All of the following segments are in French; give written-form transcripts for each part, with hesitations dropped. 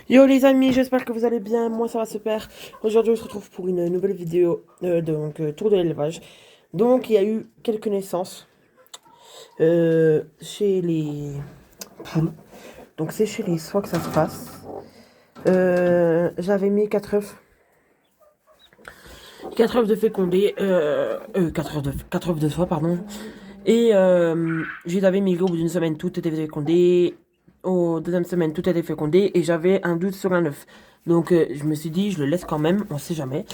Yo les amis, j'espère que vous allez bien, moi ça va super. Aujourd'hui on se retrouve pour une nouvelle vidéo, tour de l'élevage. Donc il y a eu quelques naissances chez les poules. Donc c'est chez les soies que ça se passe. J'avais mis 4 œufs de fécondés, 4 œufs de soie pardon. Et je les avais mis au bout d'une semaine, tout était fécondé. Aux deuxième semaine, tout était fécondé et j'avais un doute sur un œuf. Donc je me suis dit, je le laisse quand même, on sait jamais.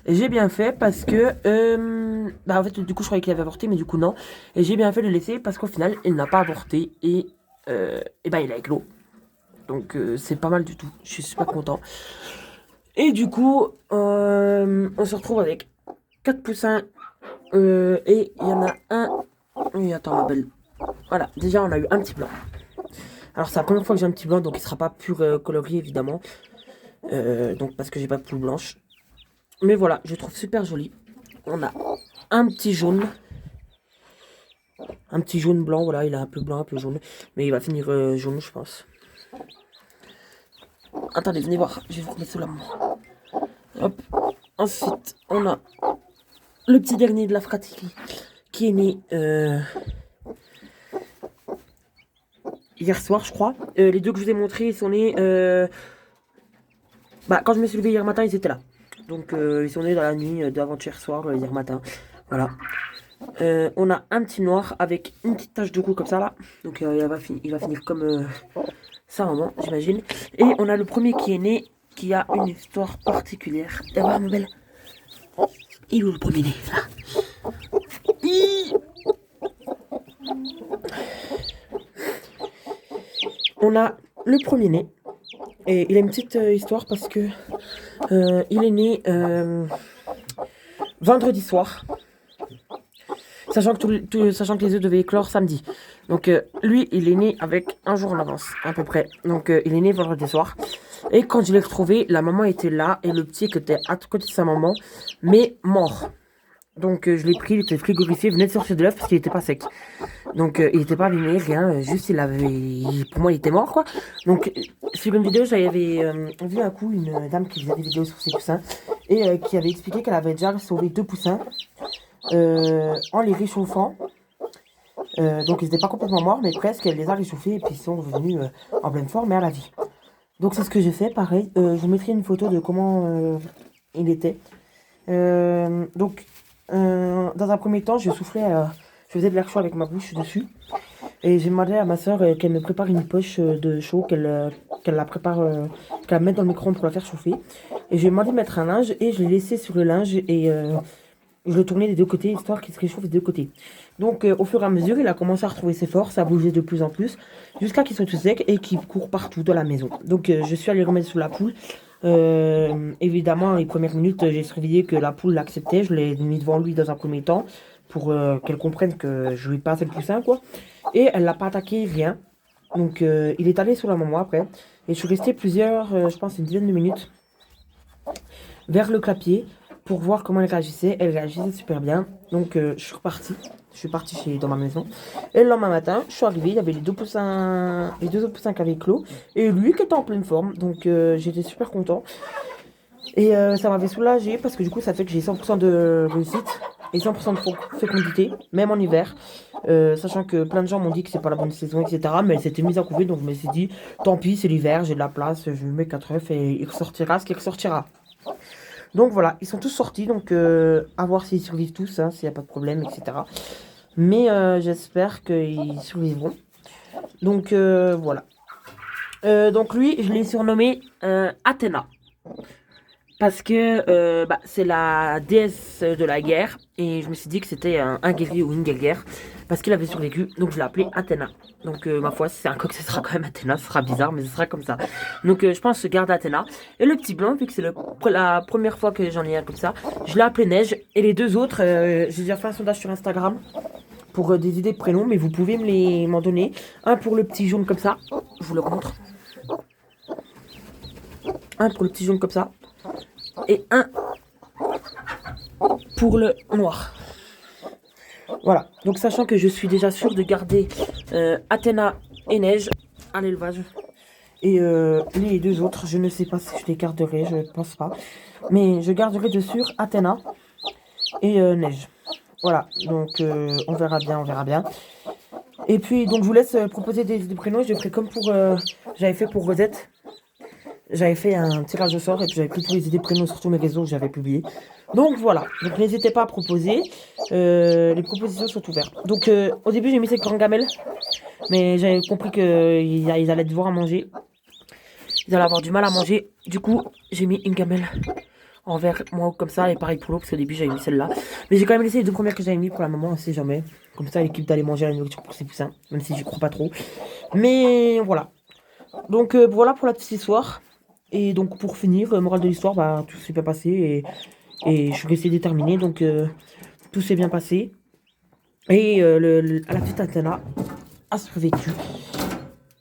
Et j'ai bien fait parce que, bah en fait, du coup, je croyais qu'il avait avorté, mais du coup, non. Et j'ai bien fait de le laisser parce qu'au final, il n'a pas avorté et bah il a éclos. Donc c'est pas mal du tout, je suis super content. Et du coup, on se retrouve avec 4 poussins et il y en a un. Oui, attends, ma belle. Voilà, déjà, on a eu un petit blanc. Alors c'est la première fois que j'ai un petit blanc, donc il sera pas pur colorié évidemment. Donc parce que j'ai pas de poule blanche. Mais voilà, je le trouve super joli. On a un petit jaune. Un petit jaune blanc, voilà, il est un peu blanc, un peu jaune. Mais il va finir jaune, je pense. Attendez, venez voir, je vais vous remettre sous la main. Hop. Ensuite, on a le petit dernier de la fratrie qui est né hier soir, je crois. Les deux que je vous ai montrés, ils sont nés... Bah, quand je me suis levé hier matin, ils étaient là. Donc, ils sont nés dans la nuit d'avant-hier soir, hier matin. Voilà. On a un petit noir avec une petite tache de roux comme ça, là. Donc, il va finir comme sa maman, j'imagine. Et on a le premier qui est né, qui a une histoire particulière. Et voilà, ma belle. Il est où le premier né, là? On a le premier né. Et il a une petite histoire parce que il est né vendredi soir. Sachant que les œufs devaient éclore samedi. Donc lui, il est né avec un jour en avance, à peu près. Donc il est né vendredi soir. Et quand je l'ai retrouvé, la maman était là et le petit qui était à côté de sa maman, mais mort. Donc je l'ai pris, il était frigorifié, il venait de sortir de l'œuf parce qu'il était pas sec. Donc il était pas abîmé, rien, juste pour moi il était mort quoi. Donc sur une vidéo j'avais vu un coup une dame qui faisait des vidéos sur ses poussins et qui avait expliqué qu'elle avait déjà sauvé 2 poussins en les réchauffant. Donc ils n'étaient pas complètement morts mais presque, elle les a réchauffés et puis ils sont revenus en pleine forme et à la vie. Donc c'est ce que j'ai fait, pareil, je vous mettrai une photo de comment il était. Donc dans un premier temps je soufflais, je faisais de l'air chaud avec ma bouche dessus. Et j'ai demandé à ma soeur qu'elle me prépare une poche de chaud, qu'elle la prépare, qu'elle la mette dans le micro-ondes pour la faire chauffer. Et j'ai demandé de mettre un linge et je l'ai laissé sur le linge et je le tournais des deux côtés, histoire qu'il se réchauffe des deux côtés. Donc au fur et à mesure, il a commencé à retrouver ses forces, à bouger de plus en plus, jusqu'à qu'il soit tout sec et qu'il court partout dans la maison. Donc je suis allée remettre sous la poule. Évidemment, les premières minutes, j'ai surveillé que la poule l'acceptait. Je l'ai mis devant lui dans un premier temps pour qu'elle comprenne que je lui passe le poussin, quoi. Et elle l'a pas attaqué, rien. Donc il est allé sur la maman après. Et je suis restée plusieurs, je pense une dizaine de minutes, vers le clapier pour voir comment elle réagissait. Elle réagissait super bien. Donc je suis repartie. Je suis partie dans ma maison. Et le lendemain matin, je suis arrivée, il y avait les deux autres poussins qui avaient clos. Et lui qui était en pleine forme. Donc j'étais super content. Et ça m'avait soulagée parce que du coup ça fait que j'ai 100% de réussite et 100% de fécondité, même en hiver. Sachant que plein de gens m'ont dit que c'est pas la bonne saison, etc. Mais elle s'était mise à couver, donc je me suis dit, tant pis, c'est l'hiver, j'ai de la place, je lui mets 4 œufs et il ressortira ce qui ressortira. Donc voilà, ils sont tous sortis, donc à voir s'ils survivent tous, hein, s'il n'y a pas de problème, etc. Mais j'espère qu'ils survivront. Donc voilà. Donc lui, je l'ai surnommé Athéna. Parce que bah, c'est la déesse de la guerre. Et je me suis dit que c'était un guerrier ou une guerrière. Parce qu'il avait survécu. Donc je l'ai appelé Athéna. Donc ma foi, si c'est un coq, ce sera quand même Athéna. Ce sera bizarre, mais ce sera comme ça. Donc je pense que je garde Athéna. Et le petit blanc, vu que c'est la première fois que j'en ai un comme ça, je l'ai appelé Neige. Et les deux autres, j'ai déjà fait un sondage sur Instagram pour des idées de prénoms. Mais vous pouvez m'en donner. Un pour le petit jaune comme ça. Je vous le montre. Un pour le petit jaune comme ça. Et un pour le noir. Voilà, donc sachant que je suis déjà sûre de garder Athéna et Neige à l'élevage. Et les deux autres, je ne sais pas si je les garderai, je ne pense pas. Mais je garderai de sûr Athéna et Neige. Voilà, donc on verra bien, on verra bien. Et puis, donc je vous laisse proposer des prénoms. Je ferai comme pour j'avais fait pour Rosette. J'avais fait un tirage au sort et puis j'avais pris tous les idées prénoms sur tous mes réseaux que j'avais publiés. Donc voilà, donc n'hésitez pas à proposer. Les propositions sont ouvertes. Donc au début j'ai mis ces grands gamelles, mais j'avais compris qu'ils allaient devoir manger. Ils allaient avoir du mal à manger. Du coup j'ai mis une gamelle en verre, moi comme ça, et pareil pour l'eau, parce qu'au début j'avais mis celle-là. Mais j'ai quand même laissé les deux premières que j'avais mis pour la maman, on sait jamais. Comme ça l'équipe d'aller manger la nourriture pour ses poussins, même si j'y crois pas trop. Mais voilà. Donc voilà pour la petite histoire. Et donc pour finir, morale de l'histoire, bah tout s'est bien passé et je suis resté déterminé, donc tout s'est bien passé. Et à la petite Athéna a survécu.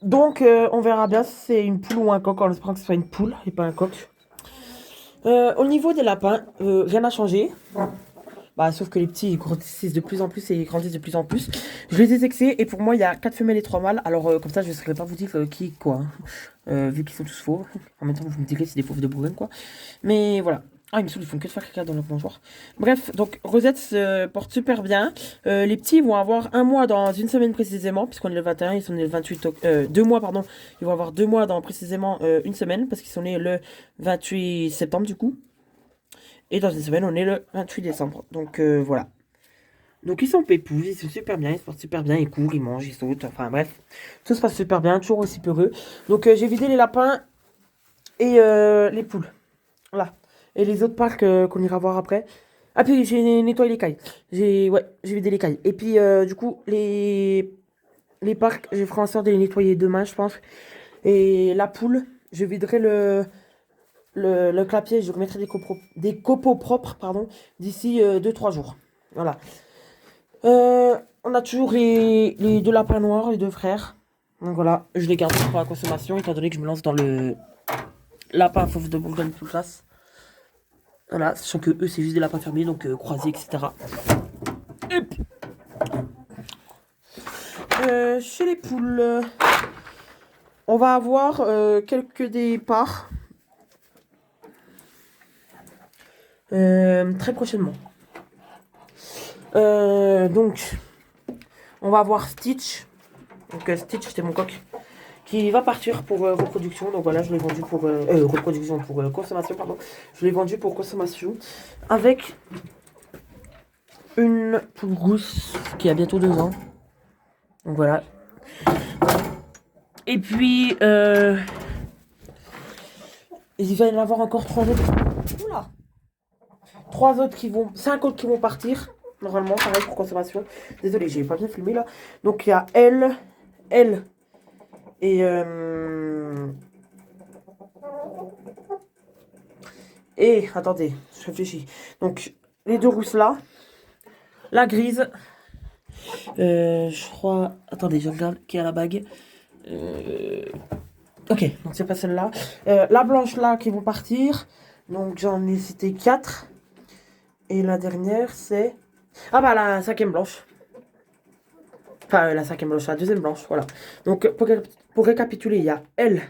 Donc on verra bien si c'est une poule ou un coq, en espérant que ce soit une poule et pas un coq. Au niveau des lapins, rien n'a changé. Bah, sauf que les petits ils grandissent de plus en plus et ils grandissent de plus en plus. Je les ai sexés et pour moi il y a 4 femelles et 3 mâles. Alors comme ça je ne saurais pas vous dire qui quoi. Vu qu'ils sont tous faux. En même temps vous me direz c'est des fauves de Bourgogne quoi. Mais voilà. Ah il me semble ils font que de faire caca dans leur mangeoire. Bref, donc Rosette se porte super bien. Les petits vont avoir un mois dans une semaine précisément. Puisqu'on est le 21, ils sont nés le 28 2 mois pardon. Ils vont avoir 2 mois dans précisément une semaine. Parce qu'ils sont nés le 28 septembre du coup. Et dans une semaine, on est le 28 décembre. Donc voilà. Donc ils sont pépous, ils sont super bien, ils se portent super bien, ils courent, ils mangent, ils sautent, enfin bref. Tout se passe super bien, toujours aussi peureux. Donc j'ai vidé les lapins et les poules. Voilà. Et les autres parcs qu'on ira voir après. Ah puis j'ai nettoyé les cailles. J'ai vidé les cailles. Et puis du coup, les parcs, je ferai en sorte de les nettoyer demain, je pense. Et la poule, je viderai le clapier, je remettrai des copeaux propres, pardon, d'ici 2-3 jours. Voilà. On a toujours les deux lapins noirs, les deux frères. Donc voilà, je les garde pour la consommation, étant donné que je me lance dans le lapin fauve de Bourgogne plus classe. Voilà, sachant que eux, c'est juste des lapins fermiers, donc croisés, etc. Chez les poules, on va avoir quelques départs. Très prochainement. Donc, on va avoir Stitch. Donc, Stitch, c'était mon coq. Qui va partir pour reproduction. Donc voilà, je l'ai vendu pour reproduction, pour consommation, pardon. Je l'ai vendu pour consommation. Avec une poule rousse qui a bientôt 2 ans. Donc voilà. Et puis, il va y en avoir encore 3 autres. Oula! 3 autres qui vont. 5 autres qui vont partir. Normalement, pareil pour consommation. Désolé, j'ai pas bien filmé là. Donc il y a elle et attendez, je réfléchis. Donc les deux rousses là, la grise. Je crois. Attendez, je regarde qui a la bague. Ok, donc c'est pas celle-là. La blanche là qui vont partir. Donc j'en ai cité 4. Et la dernière c'est. Ah bah la 5e blanche. Enfin la 5e blanche, la 2e blanche, voilà. Donc pour récapituler, il y a elle,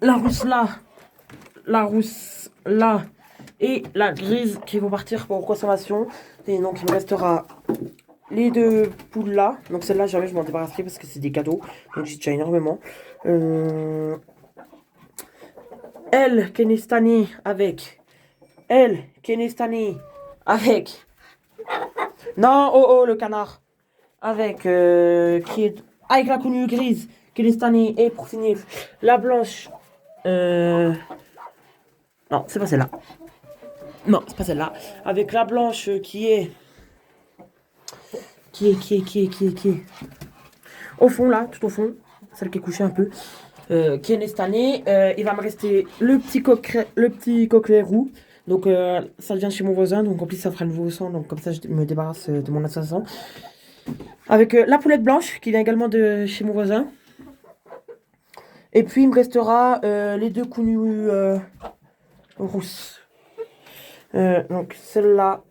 la rousse là et la grise qui vont partir pour consommation. Et donc il me restera les deux poules là. Donc celle-là jamais je m'en débarrasserai parce que c'est des cadeaux. Donc j'y tiens énormément. Elle Kenestani avec non oh le canard avec qui est avec la connue grise Kenestani et pour finir la blanche non c'est pas celle-là. Non, c'est pas celle-là. Avec la blanche qui est au fond là, tout au fond, celle qui est couchée un peu, qui est née cette année. Il va me rester le petit coquelet roux. Donc ça vient chez mon voisin, donc en plus ça fera le nouveau sang, donc comme ça je me débarrasse de mon assassin. Avec la poulette blanche qui vient également de chez mon voisin. Et puis il me restera les deux counues rousses. Donc celle-là,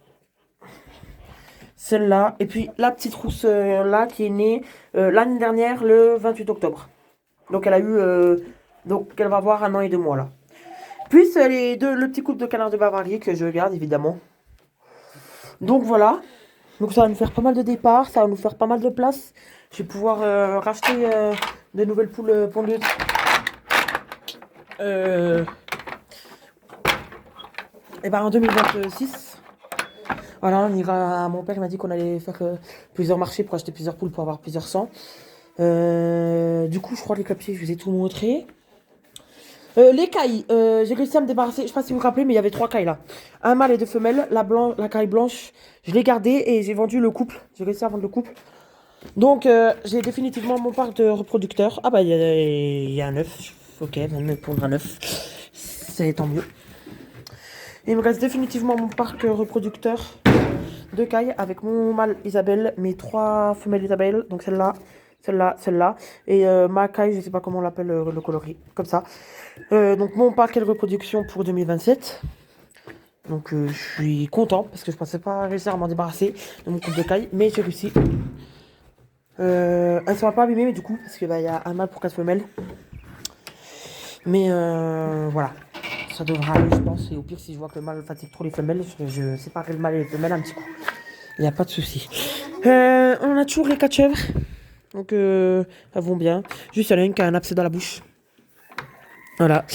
celle-là. Et puis la petite rousse là qui est née l'année dernière, le 28 octobre. Donc elle a eu... donc elle va avoir 1 an et 2 mois là. Puis le petit couple de canards de Bavarie que je garde évidemment. Donc voilà. Donc ça va nous faire pas mal de départs, ça va nous faire pas mal de place. Je vais pouvoir racheter de nouvelles poules pondeuses. Et ben en 2026. Voilà, on ira. Mon père m'a dit qu'on allait faire plusieurs marchés pour acheter plusieurs poules pour avoir plusieurs sangs. Du coup, je crois que les clapiers, je vous ai tout montré. Les cailles, j'ai réussi à me débarrasser. Je sais pas si vous vous rappelez, mais il y avait 3 cailles là. Un mâle et 2 femelles. La caille blanche, je l'ai gardée et j'ai vendu le couple. J'ai réussi à vendre le couple. Donc, j'ai définitivement mon parc de reproducteurs. Ah bah, il y a un œuf. Ok, on va me pondre un œuf. C'est tant mieux. Il me reste définitivement mon parc reproducteur de cailles avec mon mâle Isabelle, mes 3 femelles Isabelle, donc celle-là, celle-là, celle-là, et ma caille, je sais pas comment on l'appelle le coloris, comme ça. Donc mon parc de reproduction pour 2027. Donc je suis content parce que je pensais pas réussir à m'en débarrasser de mon couple de cailles, mais j'ai réussi. Elles ne sont pas abîmées, mais du coup, parce qu'il y a un mâle pour 4 femelles. Mais voilà. Ça devra aller, je pense. Et au pire, si je vois que le mâle fatigue trop les femelles, je séparerai le mâle et les femelles un petit coup. Il n'y a pas de souci. On a toujours les 4 chèvres. Donc, elles vont bien. Juste, il y en a une qui a un abcès dans la bouche. Voilà.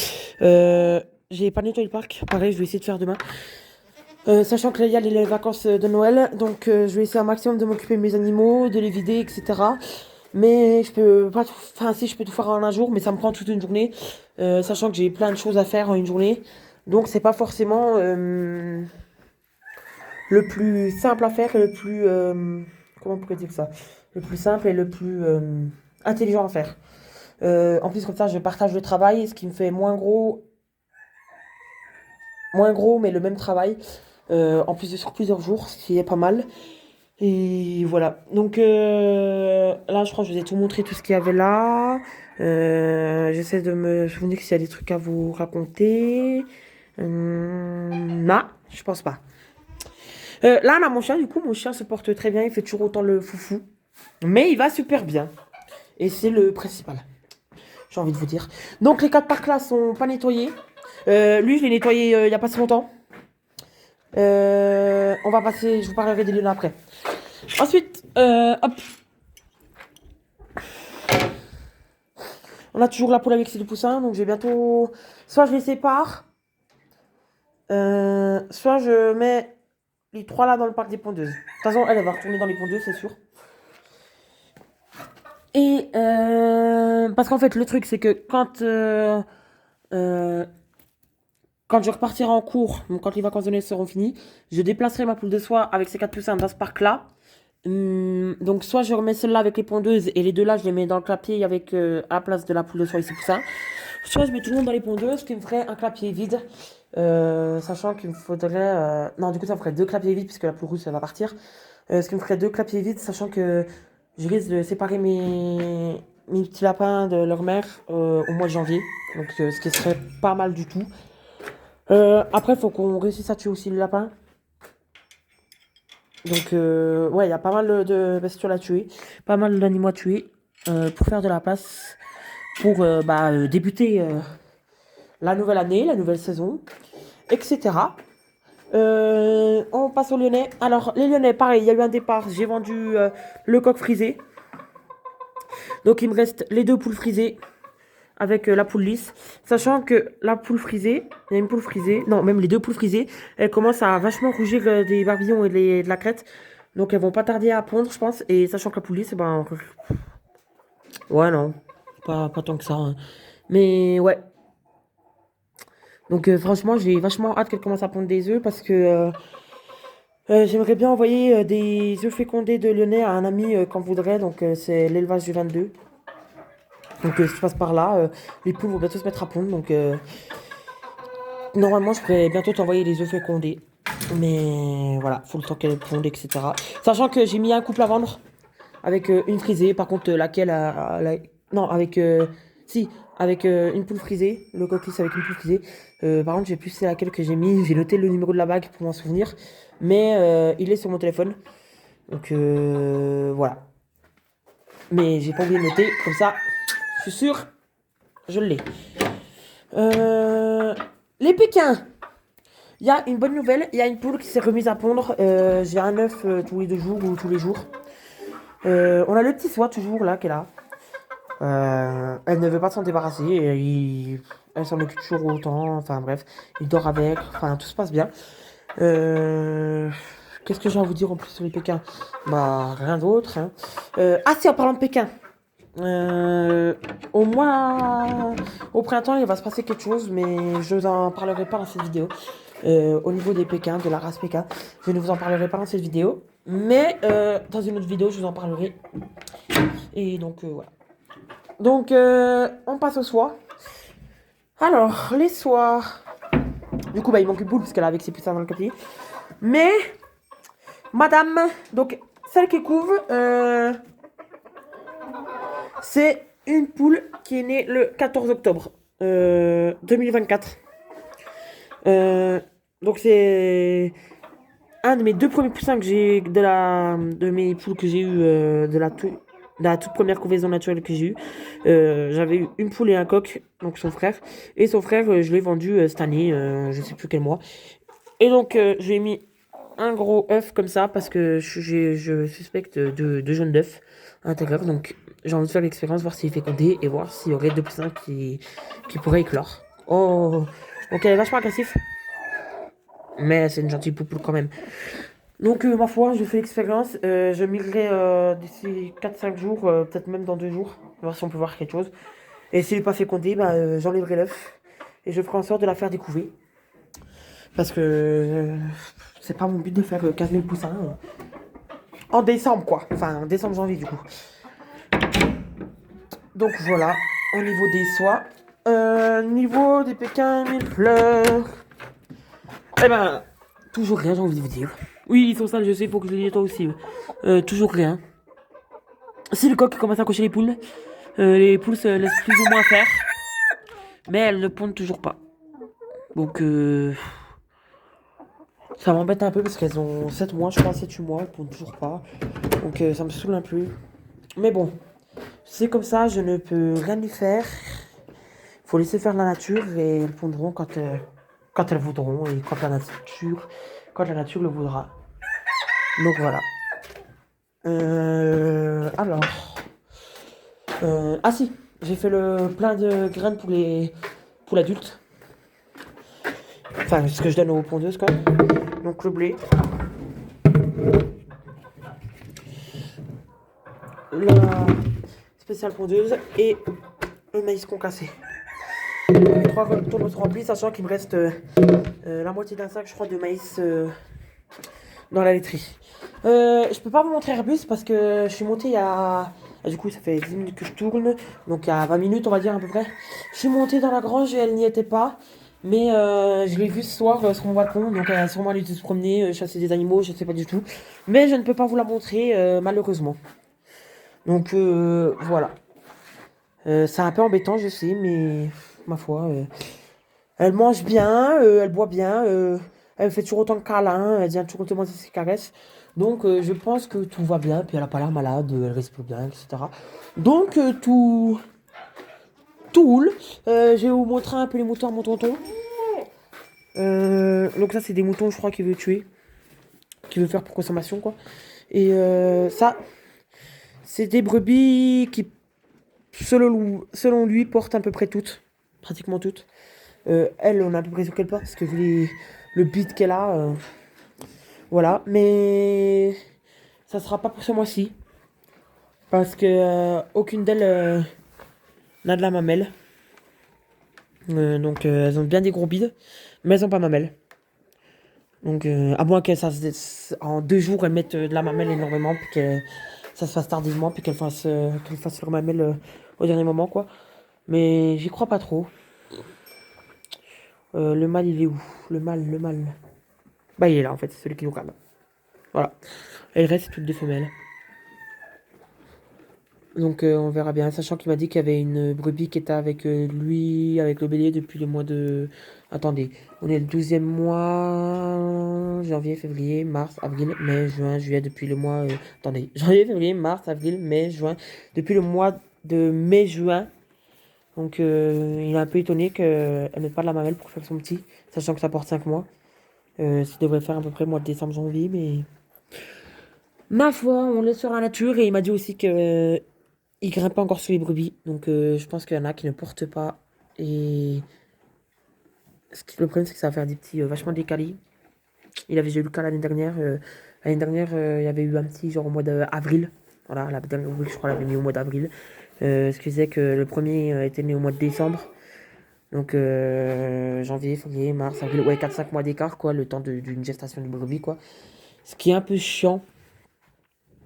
J'ai pas nettoyé le parc. Pareil, je vais essayer de faire demain. Sachant que là, il y a les vacances de Noël. Donc, je vais essayer un maximum de m'occuper de mes animaux, de les vider, etc. Mais je peux pas tout... Enfin, si, je peux tout faire en un jour, mais ça me prend toute une journée. Sachant que j'ai plein de choses à faire en une journée. Donc, c'est pas forcément le plus simple à faire et le plus... comment on pourrait dire ça? Le plus simple et le plus intelligent à faire. En plus, comme ça, je partage le travail, ce qui me fait moins gros, mais le même travail. En plus de sur plusieurs jours, ce qui est pas mal. Et voilà. Donc là, je crois que je vous ai tout montré, tout ce qu'il y avait là. J'essaie de me souvenir s'il y a des trucs à vous raconter. Non, je pense pas. Là, on a mon chien. Du coup, mon chien se porte très bien. Il fait toujours autant le foufou. Mais il va super bien. Et c'est le principal. J'ai envie de vous dire. Donc, les 4 parcs là sont pas nettoyés. Lui, je l'ai nettoyé il y a pas si longtemps. On va passer, je vous parlerai des lieux après. Ensuite, hop. On a toujours la poule avec ses 2 poussins, donc j'ai bientôt... Soit je les sépare, soit je mets les 3 là dans le parc des pondeuses. De toute façon, elle va retourner dans les pondeuses, c'est sûr. Et parce qu'en fait, le truc, c'est que quand je repartirai en cours, donc quand les vacances de Noël seront finies, je déplacerai ma poule de soie avec ses 4 poussins dans ce parc-là. Donc soit je remets celle-là avec les pondeuses et les 2 là je les mets dans le clapier avec à la place de la poule de soie et ses poussins. Soit je mets tout le monde dans les pondeuses, ce qui me ferait un clapier vide. Sachant qu'il me faudrait... Non, du coup ça me ferait 2 clapiers vides puisque la poule rousse elle va partir. Ce qui me ferait 2 clapiers vides, sachant que je risque de séparer mes petits lapins de leur mère au mois de janvier. Donc ce qui serait pas mal du tout. Après, il faut qu'on réussisse à tuer aussi le lapin. Donc, ouais, il y a pas mal de bestioles à tuer. Pas mal d'animaux à tuer. Pour faire de la place. Pour débuter la nouvelle année, la nouvelle saison. Etc. On passe aux Lyonnais. Alors, les Lyonnais, pareil, il y a eu un départ. J'ai vendu le coq frisé. Donc, il me reste les 2 poules frisées. Avec la poule lisse, sachant que la poule frisée, il y a une poule frisée, non, même les 2 poules frisées, elles commencent à vachement rougir des barbillons et de la crête, donc elles vont pas tarder à pondre, je pense, et sachant que la poule lisse, ben, ouais, non, pas tant que ça, hein. Mais ouais, donc franchement, j'ai vachement hâte qu'elle commence à pondre des œufs, parce que j'aimerais bien envoyer des œufs fécondés de Lyonnais à un ami qu'on voudrait, donc c'est l'élevage du 22. Donc si je passe par là, les poules vont bientôt se mettre à pondre. Donc normalement je pourrais bientôt t'envoyer les œufs fécondés. Mais voilà, faut le temps qu'elles pondent, etc. Sachant que j'ai mis un couple à vendre avec une frisée. Par contre laquelle non, avec... si, avec une poule frisée. Le coquille avec une poule frisée. Par contre je sais plus c'est laquelle que j'ai mis. J'ai noté le numéro de la bague pour m'en souvenir. Mais il est sur mon téléphone. Donc voilà. Mais j'ai pas oublié de noter, comme ça, je suis sûr, je l'ai. Les Pékins. Il y a une bonne nouvelle, il y a une poule qui s'est remise à pondre. J'ai un œuf tous les 2 jours ou tous les jours. On a le petit soie toujours là qui est là. Elle ne veut pas s'en débarrasser. Elle s'en occupe toujours autant. Enfin bref, il dort avec. Enfin tout se passe bien. Qu'est-ce que j'ai à vous dire en plus sur les Pékins? Bah rien d'autre. Hein. Ah si, en parlant de Pékin. Au mois, au printemps, il va se passer quelque chose, mais je vous en parlerai pas dans cette vidéo. Au niveau des Pékins, de la race Pékin, je ne vous en parlerai pas dans cette vidéo, mais dans une autre vidéo, je vous en parlerai. Et donc voilà. Donc on passe au soie. Alors les soies. Du coup, bah il manque une poule parce qu'elle a avec ses poussins dans le capier. Mais Madame, donc celle qui couve. C'est une poule qui est née le 14 octobre 2024. Donc c'est un de mes 2 premiers poussins que j'ai de mes poules que j'ai eu de la toute première couvaison naturelle que j'ai eue. J'avais eu une poule et un coq, donc son frère. Et son frère, je l'ai vendu cette année, je sais plus quel mois. Et donc j'ai mis un gros œuf comme ça parce que je suspecte de jaune d'œuf à l'intérieur. Donc j'ai envie de faire l'expérience, voir s'il fait compter et voir s'il y aurait 2 poussins qui pourraient éclore. Oh, ok, elle est vachement agressif. Mais c'est une gentille poule quand même. Donc ma foi, je fais l'expérience. Je migrerai d'ici 4-5 jours, peut-être même dans 2 jours. Voir si on peut voir quelque chose. Et s'il n'est pas fécondé, bah, j'enlèverai l'œuf. Et je ferai en sorte de la faire découver. Parce que c'est pas mon but de faire 15 000 poussins. En décembre, quoi. Enfin, en décembre, janvier, du coup. Donc voilà, au niveau des soies. Niveau des Pékins, 1000 fleurs. Eh ben, toujours rien, j'ai envie de vous dire. Oui, ils sont sales, je sais, il faut que je les nettoie aussi. Toujours rien. Si le coq commence à cocher les poules se laissent plus ou moins faire. Mais elles ne pondent toujours pas. Donc, ça m'embête un peu parce qu'elles ont 7 mois, je crois, 7-8 mois, elles pondent toujours pas. Donc, ça me saoule un peu. Mais bon, c'est comme ça, je ne peux rien y faire. Faut laisser faire la nature et elles pondront quand elles voudront et quand la nature le voudra. Donc voilà. Alors. Ah si, j'ai fait le plein de graines pour l'adulte. Enfin, ce que je donne aux pondeuses quoi. Donc le blé. La spéciale pondeuse et le maïs concassé. Les 3 tonneaux sont remplis, sachant qu'il me reste la moitié d'un sac, je crois, de maïs dans la laiterie. Je peux pas vous montrer Airbus parce que je suis monté il y a... Du coup, ça fait 10 minutes que je tourne, donc il y a 20 minutes, on va dire, à peu près. Je suis monté dans la grange et elle n'y était pas. Mais je l'ai vue ce soir sur mon balcon, donc elle a sûrement allé se promener, chasser des animaux, je sais pas du tout. Mais je ne peux pas vous la montrer, malheureusement. Donc voilà. C'est un peu embêtant, je sais, mais ma foi, elle mange bien, elle boit bien, elle me fait toujours autant de câlins, elle vient toujours autant de ses caresses. Donc je pense que tout va bien, puis elle a pas l'air malade, elle respire bien, etc. Donc tout roule. Je vais vous montrer un peu les moutons à mon tonton. Donc ça c'est des moutons, je crois, qu'il veut tuer, qu'il veut faire pour consommation, quoi. Et ça, c'est des brebis qui, selon lui, portent à peu près toutes, pratiquement toutes. Elle, on a à peu près sur quelle porte, parce que vu le bit qu'elle a, voilà. Mais ça sera pas pour ce mois-ci, parce que aucune d'elles n'a de la mamelle. Donc elles ont bien des gros bides, mais elles ont pas mamelle. Donc à moins qu'elles en 2 jours elles mettent de la mamelle énormément, puis que ça se fasse tardivement, puis qu'elles fassent leur mamelle au dernier moment, quoi. Mais j'y crois pas trop. Le mâle il est où? Le mâle. Bah il est là en fait, c'est celui qui nous rame. Voilà. Et le reste c'est toutes des femelles. Donc on verra bien, sachant qu'il m'a dit qu'il y avait une brebis qui était avec lui, avec le bélier depuis le mois de... Attendez, on est le 12e mois, janvier, février, mars, avril, mai, juin, juillet, depuis le mois... attendez, janvier, février, mars, avril, mai, juin, depuis le mois de mai-juin. Donc il est un peu étonné qu'elle mette pas de la mamelle pour faire son petit, sachant que ça porte 5 mois. Ça devrait faire à peu près le mois de décembre, janvier, mais... Ma foi, on laisse sur la nature, et il m'a dit aussi que... il grimpe pas encore sur les brebis, donc je pense qu'il y en a qui ne portent pas. Et le problème, c'est que ça va faire des petits vachement décalés. Il avait déjà eu le cas l'année dernière. L'année dernière, il y avait eu un petit genre au mois d'avril. Voilà, la dernière oui, je crois, l'avait mis au mois d'avril. Ce qui faisait que le premier était né au mois de décembre. Donc janvier, février, mars, avril, ouais, 4-5 mois d'écart, quoi, le temps d'une gestation du brebis, quoi. Ce qui est un peu chiant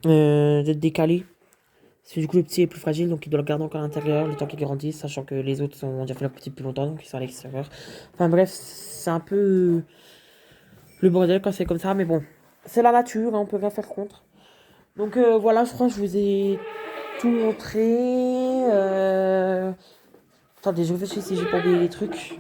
d'être décalé. Parce que du coup, le petit est plus fragile, donc il doit le garder encore à l'intérieur le temps qu'il grandisse, sachant que les autres ont déjà fait leur petit plus longtemps, donc ils sont à l'extérieur. Enfin bref, c'est un peu le bordel quand c'est comme ça, mais bon, c'est la nature, hein, on peut rien faire contre. Donc voilà, je crois que je vous ai tout montré. Attendez, je réfléchis si j'ai pas oublié des trucs.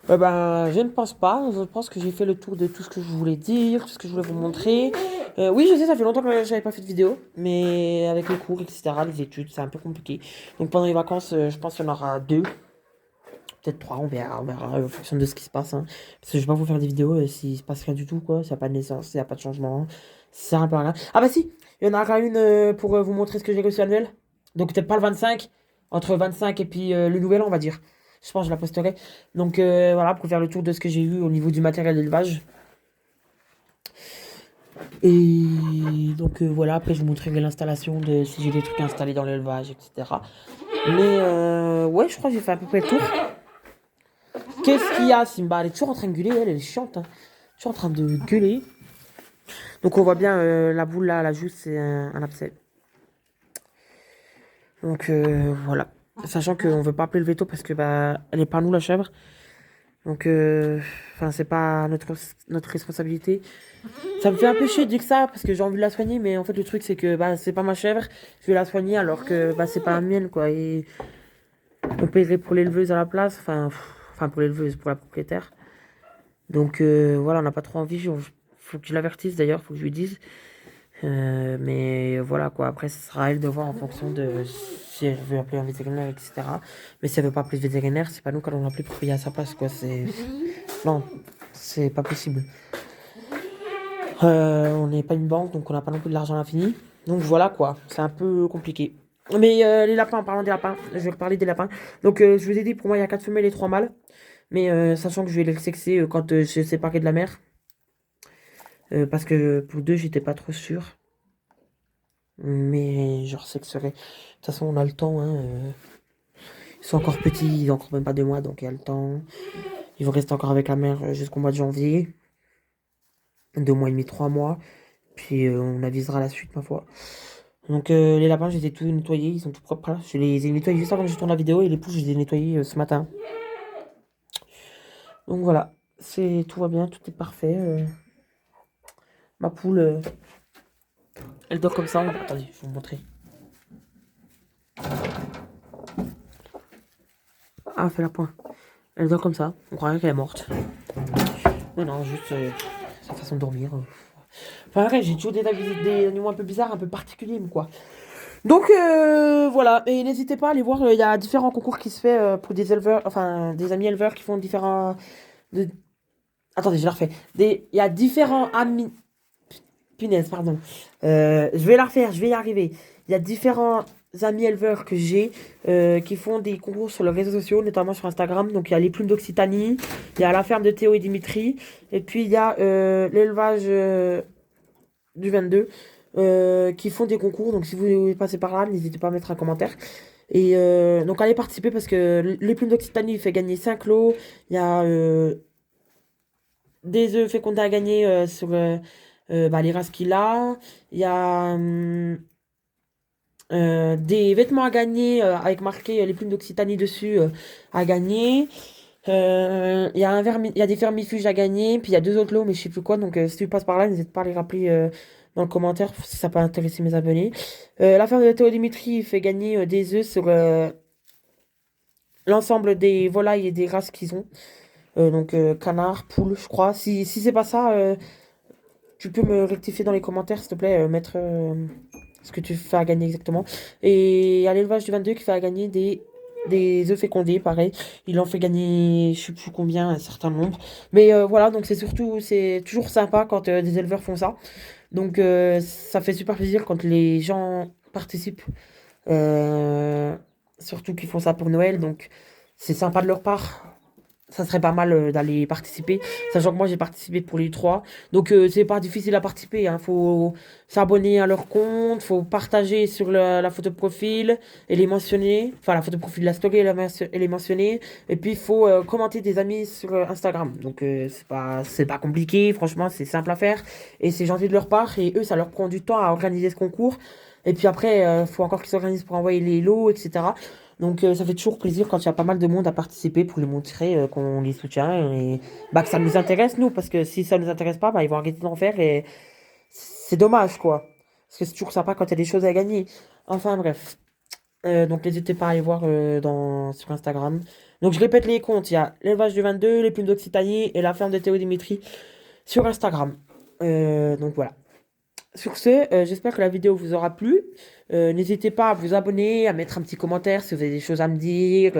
Ben, je ne pense pas. Je pense que j'ai fait le tour de tout ce que je voulais dire, tout ce que je voulais vous montrer. Oui, je sais, ça fait longtemps que j'avais pas fait de vidéo, mais avec les cours, etc., les études, c'est un peu compliqué. Donc pendant les vacances, je pense qu'il y en aura 2, peut-être 3, on verra en fonction de ce qui se passe. Hein. Parce que je vais pas vous faire des vidéos s'il se passe rien du tout, quoi. S'il n'y a pas de naissance, s'il n'y a pas de changement. Ça sert un peu à rien. Ah bah si, il y en aura une pour vous montrer ce que j'ai reçu à Noël. Donc peut-être pas le 25, entre 25 et puis le nouvel an, on va dire. Je pense que je la posterai. Donc voilà, pour faire le tour de ce que j'ai eu au niveau du matériel d'élevage. Et donc voilà, après je vous montrerai l'installation de si j'ai des trucs installés dans l'élevage, etc. Mais ouais, je crois que j'ai fait à peu près le tour. Qu'est-ce qu'il y a, Simba? Elle est toujours en train de gueuler, elle est chiante. Hein. Toujours en train de gueuler. Donc on voit bien la boule là, la joue, c'est un abcès. Donc voilà. Sachant qu'on veut pas appeler le veto parce que bah elle est pas nous la chèvre. Donc enfin c'est pas notre responsabilité. Ça me fait un peu chier de dire que ça parce que j'ai envie de la soigner, mais en fait le truc c'est que bah c'est pas ma chèvre, je vais la soigner alors que bah c'est pas la mienne quoi. Et on paierait pour l'éleveuse à la place, enfin pour l'éleveuse, pour la propriétaire. Donc voilà, on n'a pas trop envie. Faut que je l'avertisse d'ailleurs, faut que je lui dise. Mais voilà quoi, après ce sera à elle de voir en fonction de si elle veut appeler un vétérinaire, etc. Mais si elle veut pas appeler le vétérinaire, c'est pas nous qui allons l'appeler pour payer à sa place quoi. C'est. Non, c'est pas possible. On n'est pas une banque, donc on n'a pas non plus de l'argent à l'infini. Donc voilà quoi, c'est un peu compliqué. Mais les lapins, en parlant des lapins, je vais reparler des lapins. Donc je vous ai dit, pour moi il y a 4 femelles et 3 mâles. Mais sachant que je vais les sexer quand je suis séparé de la mère. Parce que pour 2 j'étais pas trop sûr. Mais je resexerai. De toute façon on a le temps. Hein, ils sont encore petits, ils ont encore même pas 2 mois, donc il y a le temps. Ils vont rester encore avec la mère jusqu'au mois de janvier. 2 mois et demi, 3 mois. Puis on avisera la suite ma foi. Donc les lapins, je les ai tous nettoyés, ils sont tout propres là. Je les ai nettoyés juste avant que je tourne la vidéo et les poules, je les ai nettoyés ce matin. Donc voilà, tout va bien, tout est parfait. Ma poule, elle dort comme ça. Attendez, je vais vous montrer. Ah, elle fait la pointe. Elle dort comme ça, on croirait qu'elle est morte. Non, non, juste sa façon de dormir. Enfin, ouais, j'ai toujours des animaux un peu bizarres, un peu particuliers, quoi. Donc voilà, et n'hésitez pas à aller voir, il y a différents concours qui se fait pour des éleveurs, enfin des amis éleveurs qui font différents... Attendez, je la refais. Il y a différents amis... Punaise, pardon. Je vais la refaire, je vais y arriver. Il y a différents amis éleveurs que j'ai qui font des concours sur les réseaux sociaux, notamment sur Instagram. Donc il y a les plumes d'Occitanie, il y a la ferme de Théo et Dimitri, et puis il y a l'élevage du 22 qui font des concours. Donc si vous passez par là, n'hésitez pas à mettre un commentaire. Et donc allez participer parce que les plumes d'Occitanie il fait gagner 5 lots. Il y a des œufs fécondés à gagner sur les races qu'il a. Il y a des vêtements à gagner avec marqué les plumes d'Occitanie dessus à gagner. Il y a des vermifuges à gagner. Puis il y a 2 autres lots, mais je sais plus quoi. Donc si tu passes par là, n'hésite pas à les rappeler dans le commentaire si ça peut intéresser mes abonnés. La ferme de Théo Dimitri fait gagner des œufs sur l'ensemble des volailles et des races qu'ils ont. Donc canard, poule, je crois. Si c'est pas ça, tu peux me rectifier dans les commentaires, s'il te plaît, mettre ce que tu fais à gagner exactement. Et à l'élevage du 22 qui fait à gagner des œufs fécondés, pareil. Il en fait gagner, je sais plus combien, un certain nombre. Mais voilà, donc c'est toujours sympa quand des éleveurs font ça. Donc ça fait super plaisir quand les gens participent. Euh, Surtout qu'ils font ça pour Noël, donc c'est sympa de leur part. Ça serait pas mal d'aller participer, sachant que moi j'ai participé pour les trois. Donc c'est pas difficile à participer, hein. Faut s'abonner à leur compte, faut partager sur la photo de profil et les mentionner. Enfin la photo de profil de la story et les mentionner. Et puis il faut commenter des amis sur Instagram. Donc c'est pas compliqué, franchement c'est simple à faire. Et c'est gentil de leur part. Et eux ça leur prend du temps à organiser ce concours. Et puis après, faut encore qu'ils s'organisent pour envoyer les lots, etc. Donc ça fait toujours plaisir quand il y a pas mal de monde à participer pour lui montrer qu'on les soutient et bah, que ça nous intéresse nous, parce que si ça nous intéresse pas, bah, ils vont arrêter d'en faire et c'est dommage quoi. Parce que c'est toujours sympa quand il y a des choses à gagner. Enfin bref. Donc n'hésitez pas à aller voir sur Instagram. Donc je répète les comptes, il y a l'élevage du 22, les plumes d'Occitanie et la ferme de Théo Dimitri sur Instagram. Donc voilà. Sur ce, j'espère que la vidéo vous aura plu. N'hésitez pas à vous abonner, à mettre un petit commentaire si vous avez des choses à me dire,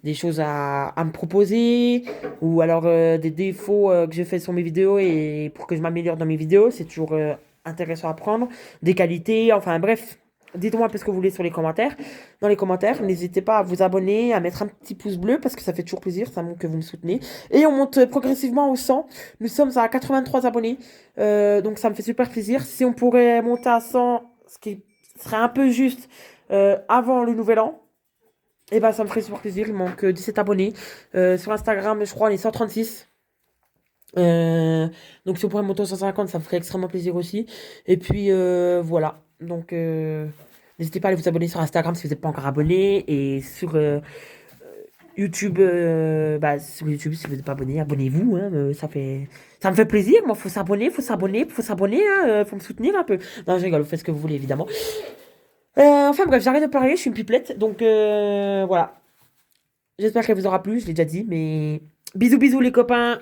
des choses à me proposer, ou alors des défauts que je fais sur mes vidéos et pour que je m'améliore dans mes vidéos. C'est toujours intéressant à prendre. Des qualités, enfin bref. Dites-moi un peu ce que vous voulez sur les commentaires. Dans les commentaires, n'hésitez pas à vous abonner, à mettre un petit pouce bleu parce que ça fait toujours plaisir, ça montre que vous me soutenez. Et on monte progressivement au 100. Nous sommes à 83 abonnés. Donc ça me fait super plaisir. Si on pourrait monter à 100, ce qui serait un peu juste avant le nouvel an, et ben ça me ferait super plaisir. Il manque 17 abonnés. Sur Instagram, je crois, on est 136. Donc si on pourrait monter aux 150, ça me ferait extrêmement plaisir aussi. Et puis voilà. Donc n'hésitez pas à aller vous abonner sur Instagram si vous n'êtes pas encore abonné. Et sur YouTube, sur YouTube, si vous n'êtes pas abonné, abonnez-vous. Hein, ça me fait plaisir. Moi, faut s'abonner, faut s'abonner, faut s'abonner. Hein, faut me soutenir un peu. Non, je rigole, vous faites ce que vous voulez, évidemment. Enfin bref, j'arrête de parler, je suis une pipelette. Donc voilà. J'espère qu'elle vous aura plu, je l'ai déjà dit. Mais bisous, bisous les copains.